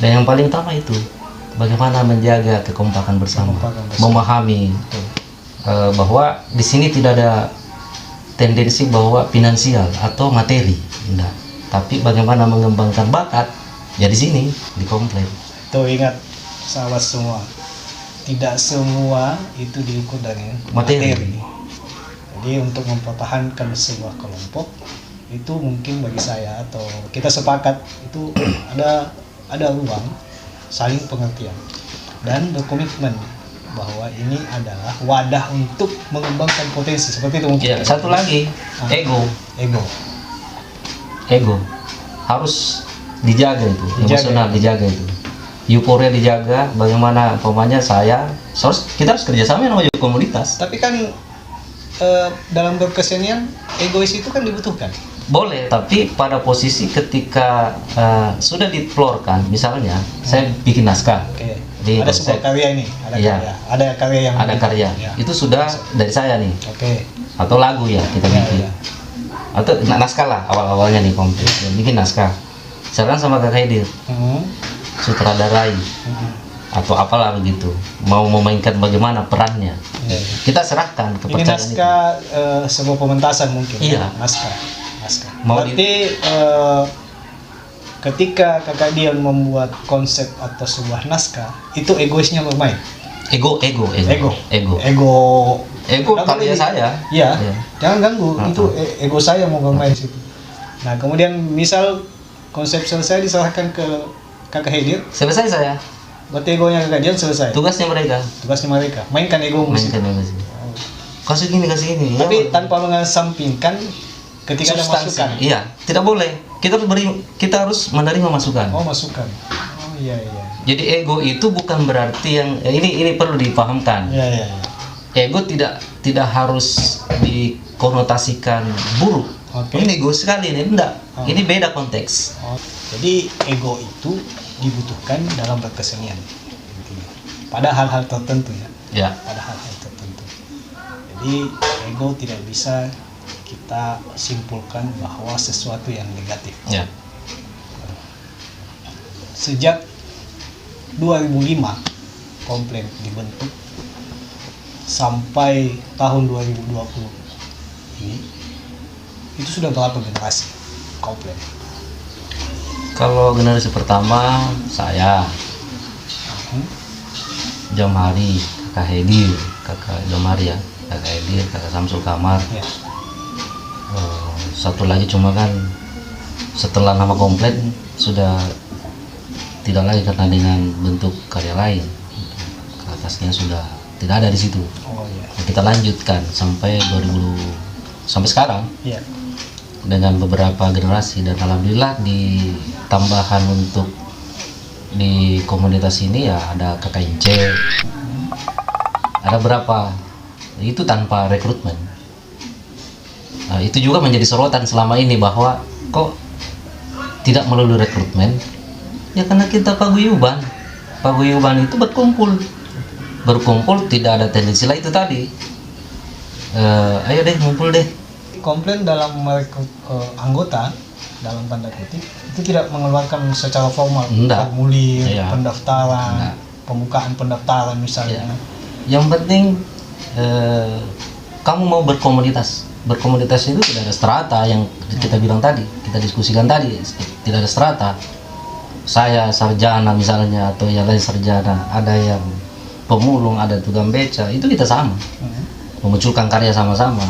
Dan yang paling utama itu bagaimana menjaga kekompakan bersama, memahami bahwa di sini tidak ada tendensi bahwa finansial atau materi, enggak. Tapi bagaimana mengembangkan bakat, ya di sini di komplek. Tuh ingat sahabat semua, tidak semua itu diukur dari materi. Jadi untuk mempertahankan sebuah kelompok itu mungkin bagi saya atau kita sepakat itu ada ruang saling pengertian dan berkomitmen bahwa ini adalah wadah untuk mengembangkan potensi seperti itu mungkin. Ya, satu lagi, ego harus dijaga itu, emosional dijaga itu, euforia dijaga. Bagaimana umpamanya kita harus kerjasama sama komunitas. Tapi kan dalam berkesenian egois itu kan dibutuhkan. Boleh, tapi pada posisi ketika sudah diplorkan, misalnya saya bikin naskah. Ada sebuah karya ini, ada karya ya. Itu sudah dari saya nih. Atau lagu ya kita bikin. Atau naskah lah awal-awalnya nih komplit. Bikin naskah. Sekarang sama Kak Hedir. Sutradarai. Atau apalah begitu. Mau memainkan bagaimana perannya. Kita serahkan kepercayaan. Ini naskah sebuah pementasan mungkin. Iya. Naskah. Berarti ketika Kakak Dion membuat konsep atau sebuah naskah, itu egoisnya bermain. Ego karya saya. Iya. Jangan ganggu. Itu ego saya mau bermain di situ. Nah, kemudian misal konsep selesai diserahkan ke Kakak Hedir. Selesai saya. Berarti egonya Kakak Dion selesai. Tugasnya mereka. Mainkan ego musik. Kasih gini. Tapi tanpa mengesampingkan ketika ada masukan. Iya, tidak boleh. Kita harus menerima masukan. Masukan. Iya. Jadi ego itu bukan berarti yang ini perlu dipahamkan. Iya. Ego tidak harus dikonotasikan buruk. Ini ego sekali ini enggak. Ini beda konteks. Jadi ego itu dibutuhkan dalam berkesenian. Pada hal-hal tertentu ya. Pada hal-hal tertentu. Jadi ego tidak bisa kita simpulkan bahwa sesuatu yang negatif. Sejak 2005 komplek dibentuk sampai tahun 2020 ini, itu sudah berapa generasi komplek? Kalau generasi pertama saya, Jomari, Kakak Hedir, Kakak Jomari ya, Kakak Hedir, Kakak Samsul Kamar. Satu lagi cuma kan setelah nama komplek sudah tidak lagi karena dengan bentuk karya lain, ke atasnya sudah tidak ada di situ. Kita lanjutkan sampai 2000 sampai sekarang dengan beberapa generasi, dan alhamdulillah di tambahan untuk di komunitas ini ya ada Kakak Ince, ada berapa itu tanpa rekrutmen. Itu juga menjadi sorotan selama ini bahwa kok tidak melalui rekrutmen, ya karena kita paguyuban itu berkumpul tidak ada tendensi lah itu tadi. Ayo deh ngumpul deh. Komplain dalam merekrut anggota dalam tanda kutip itu tidak mengeluarkan secara formal formulir pendaftaran, pembukaan pendaftaran misalnya. Yang penting kamu mau berkomunitas itu tidak ada strata yang kita bilang tadi, kita diskusikan tadi, tidak ada strata. Saya sarjana misalnya atau yang lain sarjana, ada yang pemulung, ada tukang beca, itu kita sama, memunculkan karya sama-sama,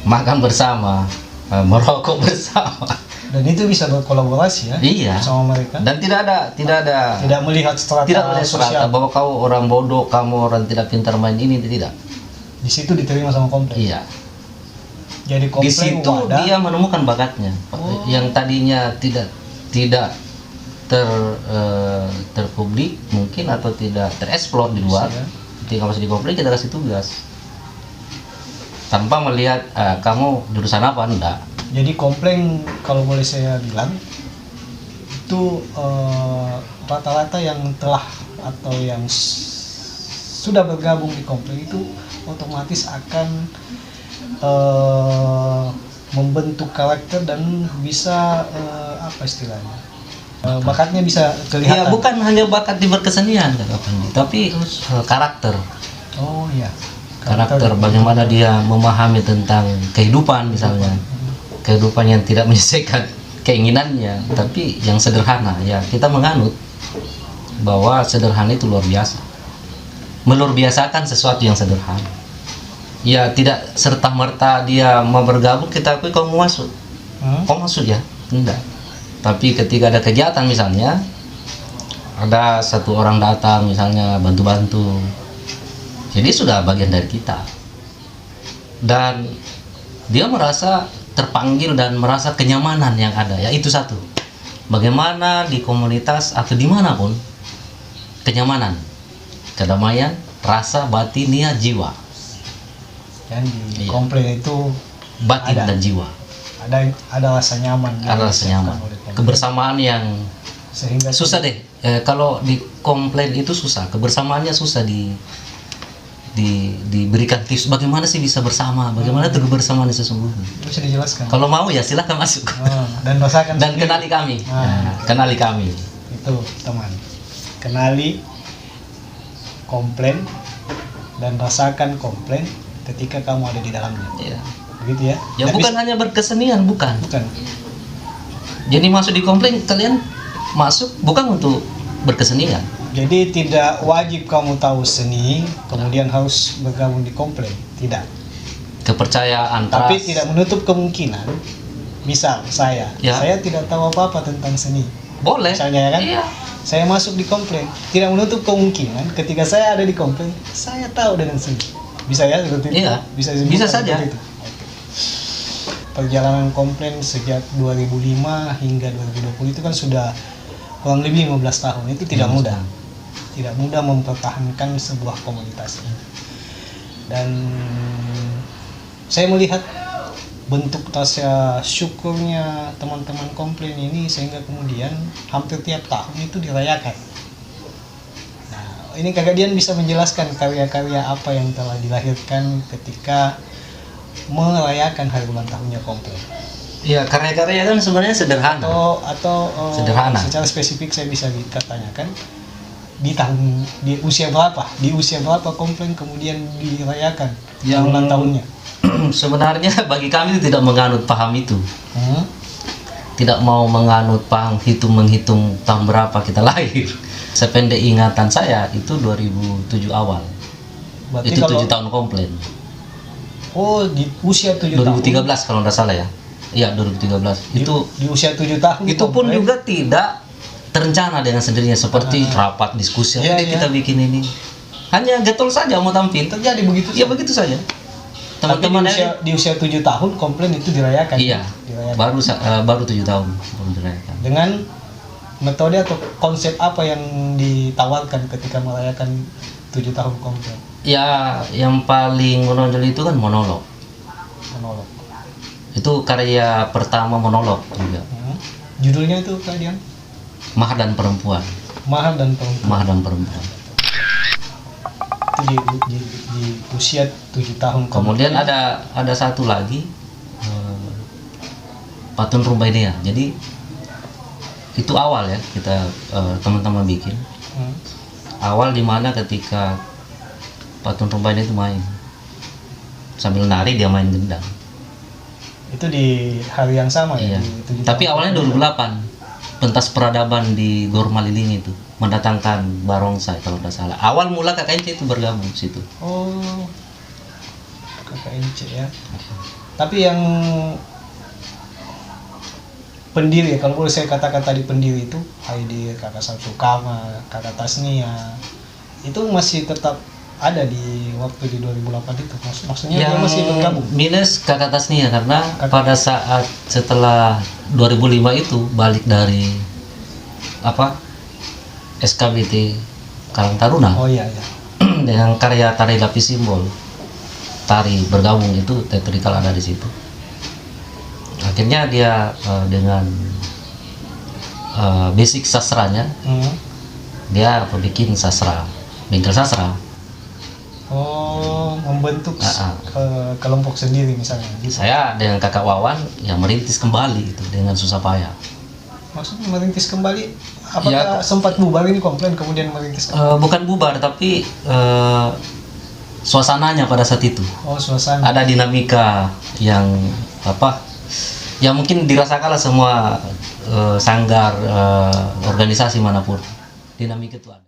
makan bersama, merokok bersama, dan itu bisa berkolaborasi sama mereka. Dan tidak melihat strata bahwa kau orang bodoh, kamu orang tidak pintar main ini, tidak. Di situ diterima sama komplek. Iya. Jadi di situ dia menemukan bakatnya yang tadinya tidak terpublik mungkin atau tidak tereksplor di luar. Ketika masih di komplek kita kasih tugas tanpa melihat kamu jurusan apa, enggak. Jadi komplek kalau boleh saya bilang itu rata-rata yang telah atau yang sudah bergabung di komplek itu otomatis akan membentuk karakter dan bisa apa istilahnya, Bakatnya bisa Ya kelihatan. bukan hanya bakat di berkesenian Kakak Pandi, tapi karakter. Oh iya. Karakter bagaimana dia memahami tentang kehidupan misalnya. Kehidupan yang tidak menyelesaikan keinginannya, tapi yang sederhana. Ya kita menganut bahwa sederhana itu luar biasa. Meluar biasakan sesuatu yang sederhana. Ya tidak serta merta dia mau bergabung kita akui kau mau masuk. Kau masuk ya? Enggak. Tapi ketika ada kegiatan misalnya, ada satu orang datang misalnya bantu-bantu, jadi sudah bagian dari kita. Dan dia merasa terpanggil dan merasa kenyamanan yang ada. Ya itu satu. Bagaimana di komunitas atau dimanapun, kenyamanan, kedamaian, rasa, batin, niat, jiwa. Yang di komplain itu Batin ada. dan jiwa. Ada rasa nyaman. Ada rasa nyaman. Kebersamaan yang Sehingga susah deh. Kalau di komplain itu susah. Kebersamaannya susah diberikan tips bagaimana sih bisa bersama, bagaimana itu kebersamaan sesungguhnya. bisa dijelaskan. Kalau mau ya silahkan masuk. Dan rasakan Dan sendiri. kenali kami. Kenali kami. Itu teman. Kenali komplain dan rasakan komplain ketika kamu ada di dalamnya. Ya. Begitu ya. Ya Nggak bukan hanya berkesenian, bukan. bukan. Jadi masuk di komplain kalian masuk bukan untuk berkesenian. Jadi tidak wajib kamu tahu seni kemudian harus bergabung di komplain. Tidak. Kepercayaan Tapi trust. tidak menutup kemungkinan. Misal saya tidak tahu apa-apa tentang seni. Boleh. Misalnya ya kan. Iya. Saya masuk di komplain, tidak menutup kemungkinan ketika saya ada di komplain, saya tahu dengan seni. Bisa ya seperti itu? Iya. Bisa Saja. seperti itu. Oke. Perjalanan komplain sejak 2005 hingga 2020 itu kan sudah kurang lebih 15 tahun. Itu tidak mudah. Tidak mudah mempertahankan sebuah komunitas. Dan saya melihat bentuk rasa syukurnya teman-teman komplain ini sehingga kemudian hampir tiap tahun itu dirayakan. Nah, ini Kakak Dian bisa menjelaskan karya-karya apa yang telah dilahirkan ketika merayakan hari ulang tahunnya komplain. Iya, karya-karya kan sebenarnya sederhana. Atau Sederhana. secara spesifik saya bisa ditanyakan di usia berapa komplain kemudian dirayakan Yang ulang tahunnya. Sebenarnya bagi kami tidak menganut paham itu. Tidak mau menganut paham menghitung tahun berapa kita lahir. Sependek ingatan saya itu 2007 awal. Berarti Itu kalau 7 tahun komplain. Oh, di usia 7 tahun. 2013 kalau nggak salah ya. Iya, 2013. Itu Di usia 7 tahun itu pun komplain. juga tidak terencana dengan sendirinya seperti rapat diskusi. Iya, Jadi iya. kita bikin ini. Hanya getol saja mau tampil. terjadi begitu. Ya begitu saja. Tapi Teman-teman di usia 7 tahun komplain itu dirayakan. iya, Dirayakan. baru 7 tahun baru dirayakan. Dengan metode atau konsep apa yang ditawarkan ketika merayakan 7 tahun komplain? Ya, yang paling menonjol itu kan monolog. Monolog. Itu karya pertama monolog juga. Judulnya itu kalian Mah dan Perempuan. Mahal dan Perempuan. Mah dan Perempuan. Itu di usia 7 tahun Kemudian ada satu lagi Patun Rumbainea. Jadi itu awal ya kita teman-teman bikin. Awal dimana ketika Patun Rumbainea itu main sambil nari dia main gendang. Itu di hari yang sama Iya. ya. Di 7 Tapi tahun. awalnya 2008 pentas peradaban di Gor Maliling itu mendatangkan barongsai kalau tidak salah. Awal mula KKNC itu bergabung di situ. Oh, KKNC ya. Tapi yang pendiri, kalau boleh saya katakan tadi pendiri itu Heidi, Kakak Samsukama, Kakak Tasnia, itu masih tetap ada di waktu di 2008 itu. Maksudnya dia masih bergabung. Minus Kakak Tasnia karena pada saat setelah 2005 itu balik dari SKBT Karang Taruna Oh iya iya. dengan karya tari lapis simbol, tari bergabung itu teatrikal ada di situ. Akhirnya dia dengan basic sastranya dia bikin sastra, bengkel sastra. Oh, membentuk kelompok sendiri misalnya. Saya dengan kakak Wawan yang merintis kembali itu dengan susah payah. Maksudnya merintis kembali? Apakah Ya. sempat bubar ini komplain kemudian merintis kembali? Bukan bubar, tapi suasananya pada saat itu Oh, suasana. ada dinamika yang apa? Ya mungkin dirasakanlah semua sanggar organisasi manapun, dinamika itu ada.